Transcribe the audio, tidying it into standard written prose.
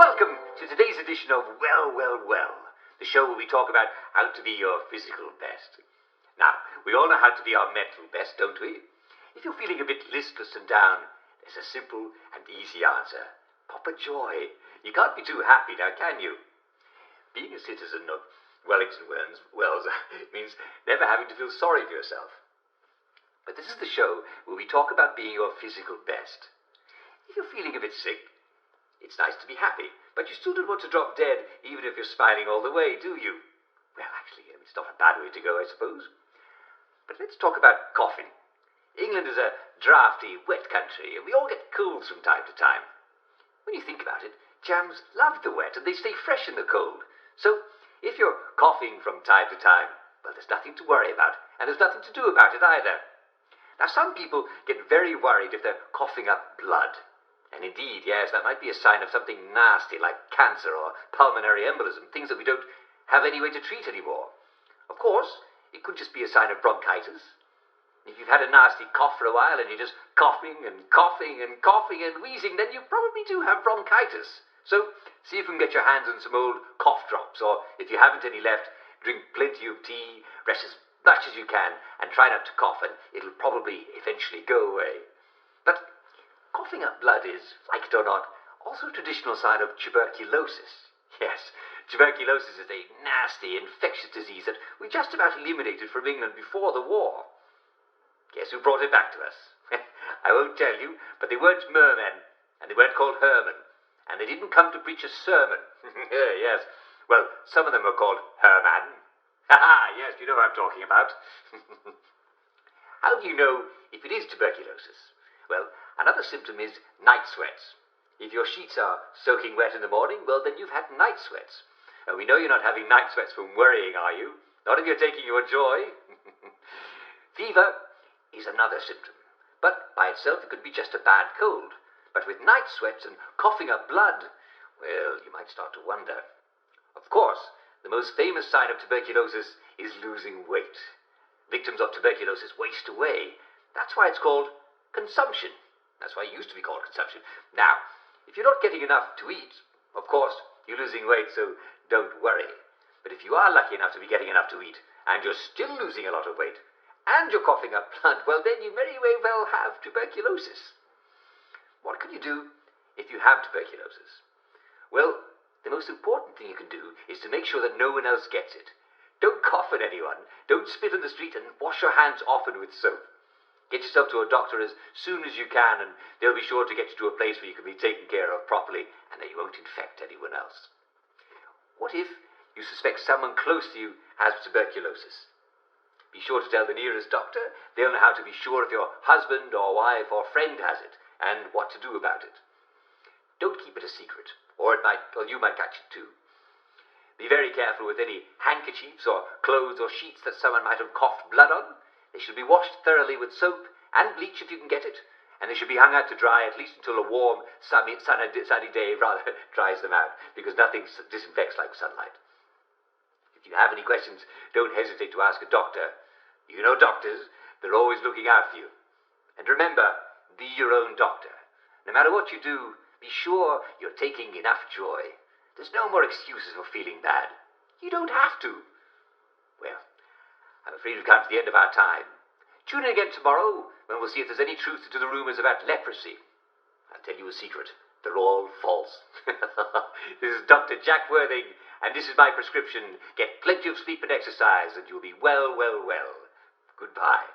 welcome to today's edition of Well, the show where we talk about how to be your physical best. Now, we all know how to be our mental best, don't we? If you're feeling a bit listless and down, there's a simple and easy answer. Pop a joy. You can't be too happy now, can you? Being a citizen of Wellington Wells means never having to feel sorry for yourself. But this is the show where we talk about being your physical best. If you're feeling a bit sick, it's nice to be happy, but you still don't want to drop dead even if you're smiling all the way, do you? Well, actually, it's not a bad way to go, I suppose. But let's talk about coughing. England is a drafty, wet country, and we all get colds from time to time. When you think about it, jams love the wet, and they stay fresh in the cold. So, if you're coughing from time to time, well, there's nothing to worry about, and there's nothing to do about it either. Now, some people get very worried if they're coughing up blood. And indeed, yes, that might be a sign of something nasty like cancer or pulmonary embolism, things that we don't have any way to treat anymore. Of course, it could just be a sign of bronchitis. If you've had a nasty cough for a while and you're just coughing and coughing and coughing and wheezing, then you probably do have bronchitis. So, see if you can get your hands on some old cough drops, or if you haven't any left, drink plenty of tea, rest as much as you can, and try not to cough, and it'll probably eventually go away. But coughing up blood is, like it or not, also a traditional sign of tuberculosis. Yes, tuberculosis is a nasty, infectious disease that we just about eliminated from England before the war. Guess who brought it back to us? I won't tell you, but they weren't mermen, and they weren't called Herman, and they didn't come to preach a sermon. Yes, well, some of them were called Herman. Yes, you know what I'm talking about. How do you know if it is tuberculosis? Well, another symptom is night sweats. If your sheets are soaking wet in the morning, well, then you've had night sweats. And we know you're not having night sweats from worrying, are you? Not if you're taking your joy. Fever is another symptom. But by itself, it could be just a bad cold. But with night sweats and coughing up blood, well, you might start to wonder. Of course, the most famous sign of tuberculosis is losing weight. Victims of tuberculosis waste away. That's why it's called consumption. That's why it used to be called consumption. Now, if you're not getting enough to eat, of course, you're losing weight, so don't worry. But if you are lucky enough to be getting enough to eat, and you're still losing a lot of weight, and you're coughing up blood, well, then you very well have tuberculosis. What can you do if you have tuberculosis? Well, the most important thing you can do is to make sure that no one else gets it. Don't cough at anyone. Don't spit in the street, and wash your hands often with soap. Get yourself to a doctor as soon as you can, and they'll be sure to get you to a place where you can be taken care of properly and that you won't infect anyone else. What if you suspect someone close to you has tuberculosis? Be sure to tell the nearest doctor. They'll know how to be sure if your husband or wife or friend has it and what to do about it. Don't keep it a secret, or you might catch it too. Be very careful with any handkerchiefs or clothes or sheets that someone might have coughed blood on. They should be washed thoroughly with soap and bleach if you can get it, and they should be hung out to dry at least until a warm, sunny day dries them out, because nothing disinfects like sunlight. If you have any questions, don't hesitate to ask a doctor. You know doctors, they're always looking out for you. And remember, be your own doctor. No matter what you do, be sure you're taking enough joy. There's no more excuses for feeling bad. You don't have to. Well, I'm afraid we've come to the end of our time. Tune in again tomorrow when we'll see if there's any truth to the rumours about leprosy. I'll tell you a secret. They're all false. This is Dr. Jack Worthing, and this is my prescription. Get plenty of sleep and exercise, and you'll be well. Goodbye.